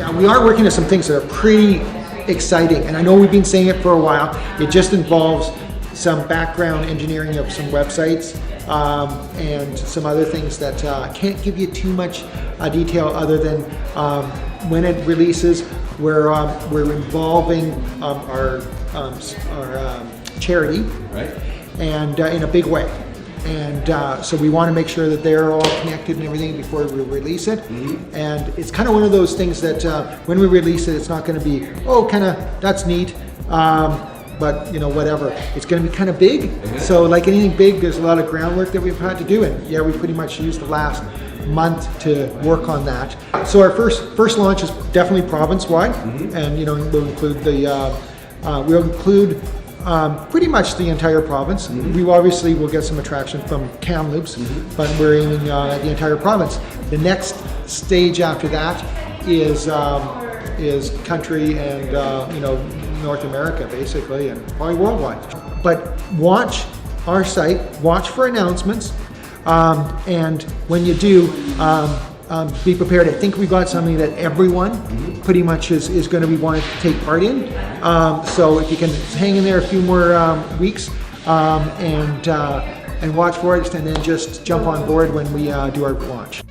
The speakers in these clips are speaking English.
Yeah, we are working on some things that are pretty exciting, and I know we've been saying it for a while. It just involves some background engineering of some websites and some other things that I can't give you too much detail other than when it releases, we're involving our charity, right, and in a big way. And so we want to make sure that they're all connected and everything before we release it. Mm-hmm. And it's kind of one of those things that when we release it, it's not going to be, oh, kind of, that's neat. But you know, whatever. It's going to be kind of big. Mm-hmm. So like anything big, there's a lot of groundwork that we've had to do. And yeah, we pretty much used the last month to work on that. So our first launch is definitely province-wide. Mm-hmm. And you know, we'll include pretty much the entire province. Mm-hmm. We obviously will get some attraction from Kamloops, mm-hmm. but we're aiming at the entire province. The next stage after that is country and you know, North America basically, and probably worldwide. But watch our site, watch for announcements, and when you do, be prepared. I think we got something that everyone pretty much is going to be wanting to take part in. So if you can hang in there a few more weeks and watch for it, and then just jump on board when we do our launch.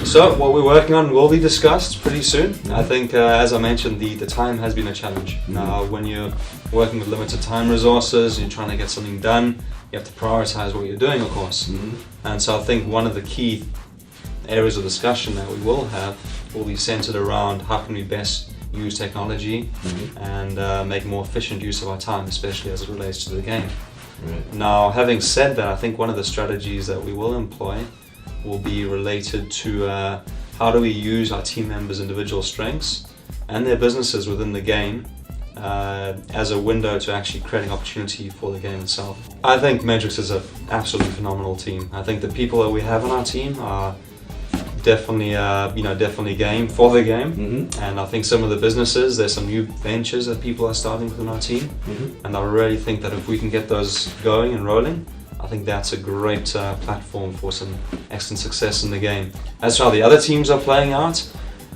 So what we're working on will be discussed pretty soon. I think, as I mentioned, the time has been a challenge. When you're working with limited time resources, you're trying to get something done, you have to prioritize what you're doing, of course. Mm-hmm. And so I think one of the key areas of discussion that we will have will be centered around how can we best use technology, mm-hmm. and make more efficient use of our time, especially as it relates to the game. Right. Now, having said that, I think one of the strategies that we will employ will be related to how do we use our team members' individual strengths and their businesses within the game as a window to actually creating opportunity for the game itself. I think Medrix is an absolutely phenomenal team. I think the people that we have on our team are definitely, definitely game for the game. Mm-hmm. And I think some of the businesses, there's some new ventures that people are starting within our team. Mm-hmm. And I really think that if we can get those going and rolling, I think that's a great platform for some excellent success in the game. As for how the other teams are playing out,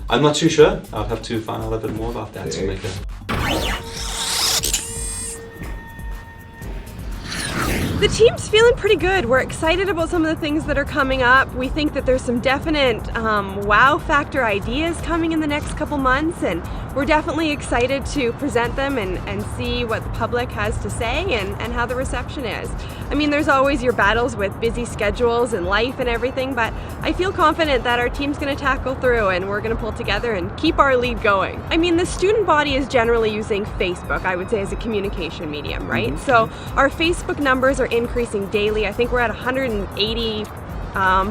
I'm not too sure. I'll have to find out a bit more about that to make a... The team's feeling pretty good. We're excited about some of the things that are coming up. We think that there's some definite wow factor ideas coming in the next couple months, and we're definitely excited to present them and see what the public has to say and how the reception is. I mean, there's always your battles with busy schedules and life and everything, but I feel confident that our team's going to tackle through and we're going to pull together and keep our lead going. I mean, the student body is generally using Facebook, I would say, as a communication medium, right? Mm-hmm. So our Facebook numbers are increasing daily. I think we're at 180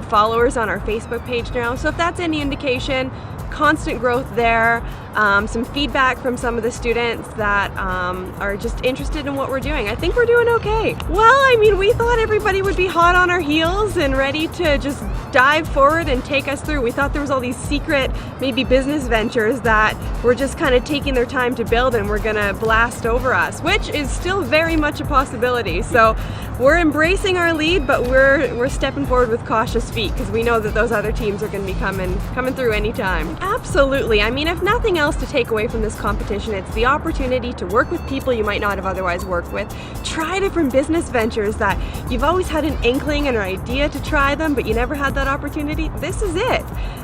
followers on our Facebook page now. So if that's any indication, constant growth there, some feedback from some of the students that are just interested in what we're doing. I think we're doing okay. Well, I mean, we thought everybody would be hot on our heels and ready to just dive forward and take us through. We thought there was all these secret, maybe business ventures that were just kind of taking their time to build and were gonna blast over us, which is still very much a possibility. So we're embracing our lead, but we're stepping forward with cautious feet because we know that those other teams are gonna be coming through anytime. Absolutely. I mean, if nothing else to take away from this competition, it's the opportunity to work with people you might not have otherwise worked with, try different business ventures that you've always had an inkling and an idea to try them, but you never had that opportunity. This is it.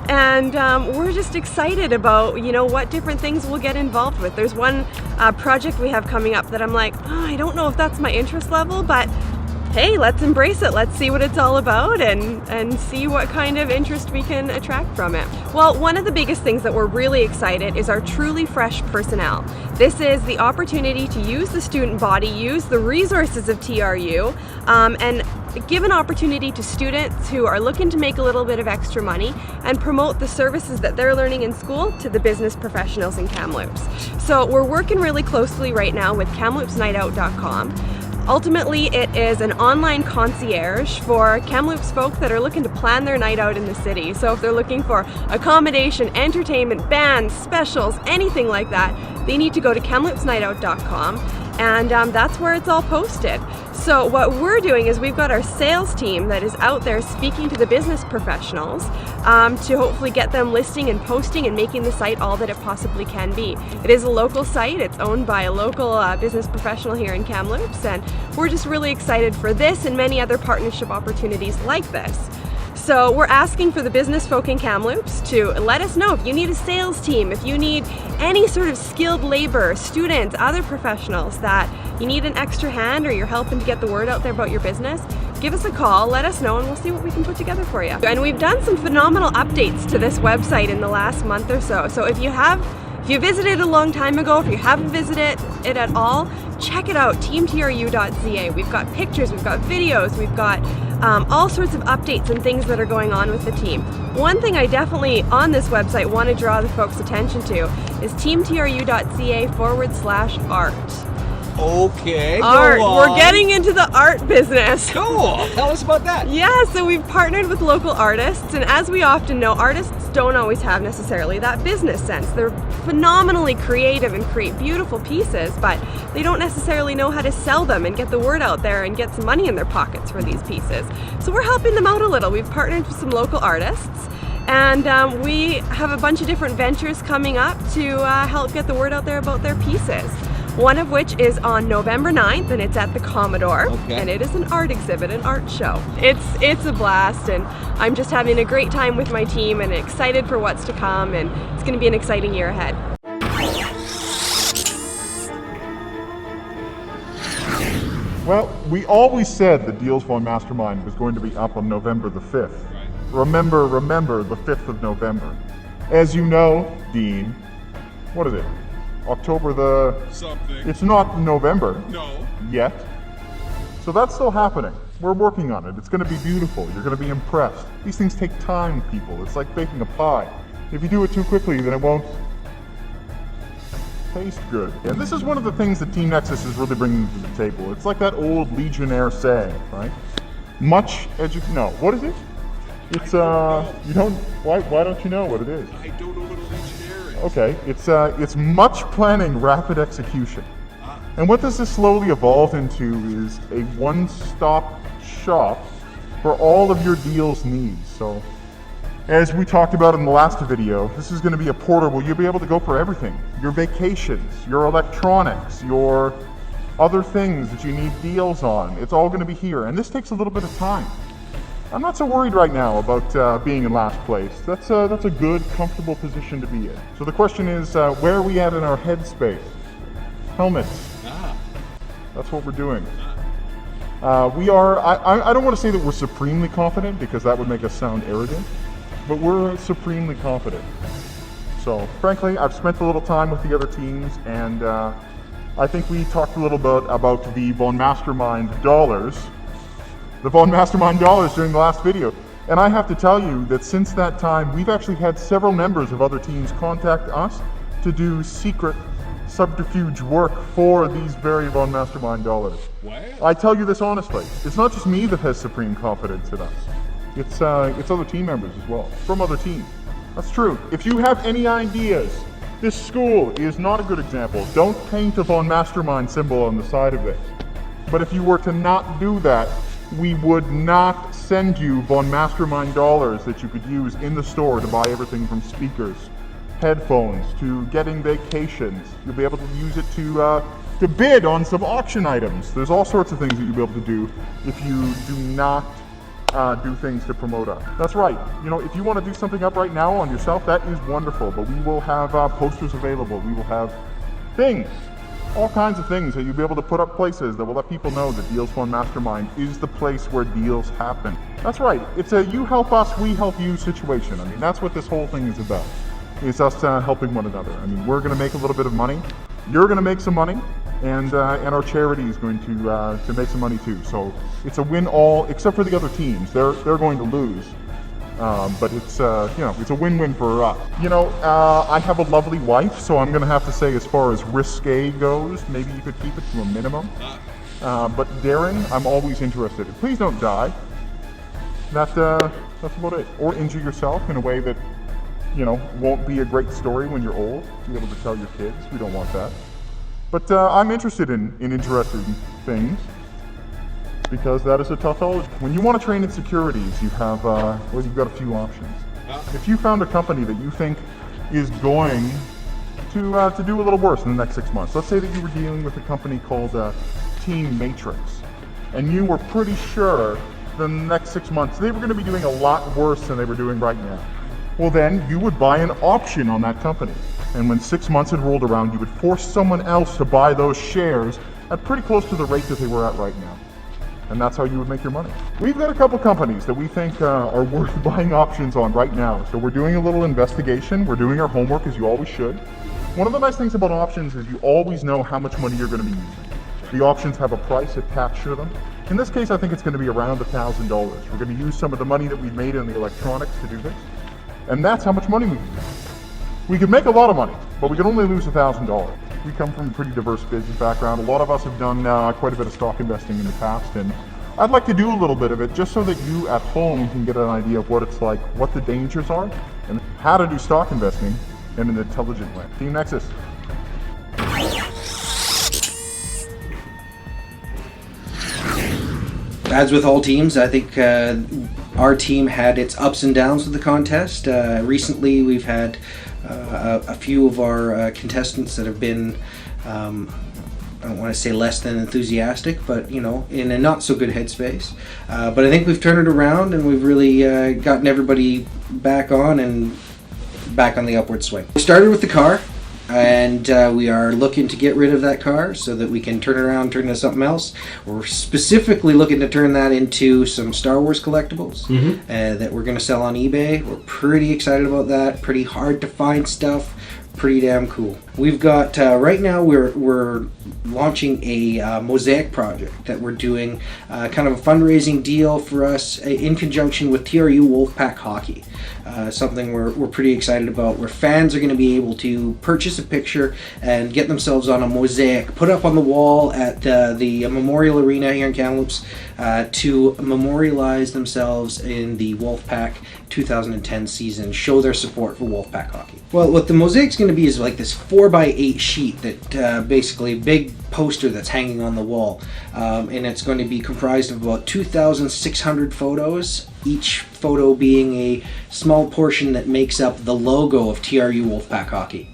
And we're just excited about, you know, what different things we'll get involved with. There's one project we have coming up that I'm like, oh, I don't know if that's my interest level, but hey, let's embrace it. Let's see what it's all about and see what kind of interest we can attract from it. Well, one of the biggest things that we're really excited is our Truly Fresh personnel. This is the opportunity to use the student body, use the resources of TRU, and give an opportunity to students who are looking to make a little bit of extra money and promote the services that they're learning in school to the business professionals in Kamloops. So we're working really closely right now with KamloopsNightOut.com. Ultimately, it is an online concierge for Kamloops folk that are looking to plan their night out in the city. So if they're looking for accommodation, entertainment, bands, specials, anything like that, they need to go to KamloopsNightOut.com. and that's where it's all posted. So what we're doing is we've got our sales team that is out there speaking to the business professionals to hopefully get them listing and posting and making the site all that it possibly can be. It is a local site. It's owned by a local business professional here in Kamloops, and we're just really excited for this and many other partnership opportunities like this. So we're asking for the business folk in Kamloops to let us know if you need a sales team, if you need any sort of skilled labor, students, other professionals that you need an extra hand or you're helping to get the word out there about your business, give us a call, let us know, and we'll see what we can put together for you. And we've done some phenomenal updates to this website in the last month or so. So if you visited a long time ago, if you haven't visited it at all, check it out, teamtru.ca. We've got pictures, we've got videos, we've got all sorts of updates and things that are going on with the team. One thing I definitely on this website want to draw the folks' attention to is teamtru.ca/art. Okay, Art. go on. We're getting into the art business. Cool. Tell us about that. Yeah, so we've partnered with local artists, and as we often know, artists don't always have necessarily that business sense. They're phenomenally creative and create beautiful pieces, but they don't necessarily know how to sell them and get the word out there and get some money in their pockets for these pieces. So we're helping them out a little. We've partnered with some local artists, and we have a bunch of different ventures coming up to help get the word out there about their pieces. One of which is on November 9th, and it's at the Commodore, and it is an art exhibit, an art show. It's a blast, and I'm just having a great time with my team and excited for what's to come, and it's going to be an exciting year ahead. Well, we always said the Deals One Mastermind was going to be up on November the 5th. Remember, the 5th of November. As you know, Dean, what is it? October the... something. It's not November. No. Yet. So that's still happening. We're working on it. It's going to be beautiful. You're going to be impressed. These things take time, people. It's like baking a pie. If you do it too quickly, then it won't taste good. And this is one of the things that Team Nexus is really bringing to the table. It's like that old Legionnaire saying, right? No, what is it? It's, you don't, why don't you know what it is? I don't know what a Legionnaire is. Okay, it's much planning, rapid execution. And what this has slowly evolved into is a one-stop shop for all of your deals needs. So, as we talked about in the last video, this is going to be a portal where you'll be able to go for everything. Your vacations, your electronics, your other things that you need deals on. It's all going to be here. And this takes a little bit of time. I'm not so worried right now about being in last place. That's a good, comfortable position to be in. So the question is, where are we at in our headspace? Helmets. That's what we're doing. We are, I don't want to say that we're supremely confident because that would make us sound arrogant, but we're supremely confident. So frankly, I've spent a little time with the other teams, and I think we talked a little bit about the Von Mastermind dollars. The Von Mastermind dollars during the last video. And I have to tell you that since that time, we've actually had several members of other teams contact us to do secret subterfuge work for these very Von Mastermind dollars. What? I tell you this honestly, it's not just me that has supreme confidence in us. It's other team members as well, from other teams. That's true. If you have any ideas, this school is not a good example. Don't paint a Von Mastermind symbol on the side of it. But if you were to not do that, we would not send you Von Mastermind dollars that you could use in the store to buy everything from speakers, headphones, to getting vacations. You'll be able to use it to bid on some auction items. There's all sorts of things that you'll be able to do if you do not do things to promote us. That's right. You know, if you want to do something up right now on yourself, that is wonderful, but we will have posters available. We will have things. All kinds of things that you'll be able to put up places that will let people know that Deals One Mastermind is the place where deals happen. That's right, it's a you help us, we help you situation. I mean, that's what this whole thing is about. It's us helping one another. I mean, we're going to make a little bit of money. You're going to make some money, and our charity is going to make some money too. So it's a win all, except for the other teams. They're going to lose. But it's it's a win-win for us. You know, I have a lovely wife, so I'm going to have to say, as far as risque goes, maybe you could keep it to a minimum. But Darren, I'm always interested. Please don't die. That's about it. Or injure yourself in a way that, you know, won't be a great story when you're old. Be able to tell your kids. We don't want that. But I'm interested in interesting things because that is a tautology. When you want to train in securities, you have you've got a few options. If you found a company that you think is going to do a little worse in the next 6 months, let's say that you were dealing with a company called Team Matrix, and you were pretty sure the next 6 months they were going to be doing a lot worse than they were doing right now. Well, then you would buy an option on that company. And when 6 months had rolled around, you would force someone else to buy those shares at pretty close to the rate that they were at right now. And that's how you would make your money. We've got a couple companies that we think are worth buying options on right now. So we're doing a little investigation. We're doing our homework, as you always should. One of the nice things about options is you always know how much money you're going to be using. The options have a price attached to them. In this case, I think it's going to be around $1,000. We're going to use some of the money that we've made in the electronics to do this. And that's how much money we can use. We could make a lot of money, but we could only lose $1,000. We come from a pretty diverse business background. A lot of us have done quite a bit of stock investing in the past, and I'd like to do a little bit of it just so that you at home can get an idea of what it's like, what the dangers are, and how to do stock investing in an intelligent way. Team Nexus. As with all teams, I think our team had its ups and downs with the contest. Recently, we've had a few of our contestants that have been, I don't want to say less than enthusiastic, but in a not so good headspace. But I think we've turned it around and we've really gotten everybody back on the upward swing. We started with the car, and we are looking to get rid of that car so that we can turn it around, turn it into something else. We're specifically looking to turn that into some Star Wars collectibles that we're going to sell on eBay. We're pretty excited about that. Pretty hard to find stuff. Pretty damn cool. We've got right now we're launching a mosaic project that we're doing, kind of a fundraising deal for us in conjunction with TRU Wolfpack Hockey. Something we're pretty excited about, where fans are going to be able to purchase a picture and get themselves on a mosaic, put up on the wall at the Memorial Arena here in Kamloops to memorialize themselves in the Wolfpack 2010 season, show their support for Wolfpack Hockey. Well, what the mosaic's going to be is like this 4x8 sheet that basically big poster that's hanging on the wall, and it's going to be comprised of about 2,600 photos, each photo being a small portion that makes up the logo of TRU Wolfpack Hockey.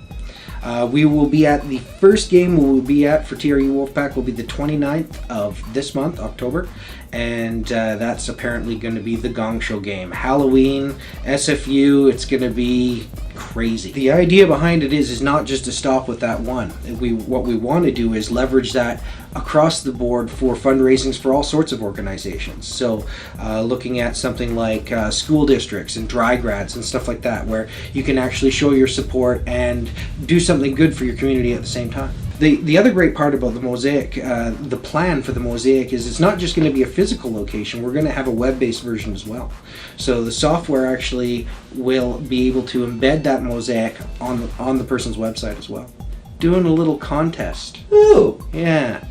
We will be at the first game we will be at for TRU Wolfpack will be the 29th of this month, October, and that's apparently going to be the Gong Show game. Halloween, SFU, it's going to be crazy. The idea behind it is not just to stop with that one. What we want to do is leverage that across the board for fundraisings for all sorts of organizations. So looking at something like school districts and dry grads and stuff like that, where you can actually show your support and do something good for your community at the same time. The other great part about the mosaic, the plan for the mosaic, is it's not just going to be a physical location. We're going to have a web-based version as well. So the software actually will be able to embed that mosaic on the person's website as well. Doing a little contest. Ooh, yeah.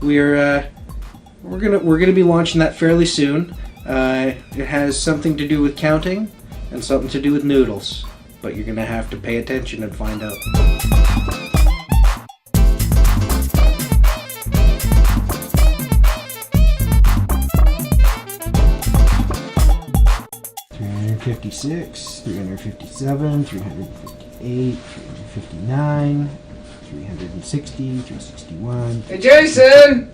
We're gonna be launching that fairly soon. It has something to do with counting and something to do with noodles, but you're gonna have to pay attention and find out. $356, $357, $358, $359, $360, $361. Hey, Jason!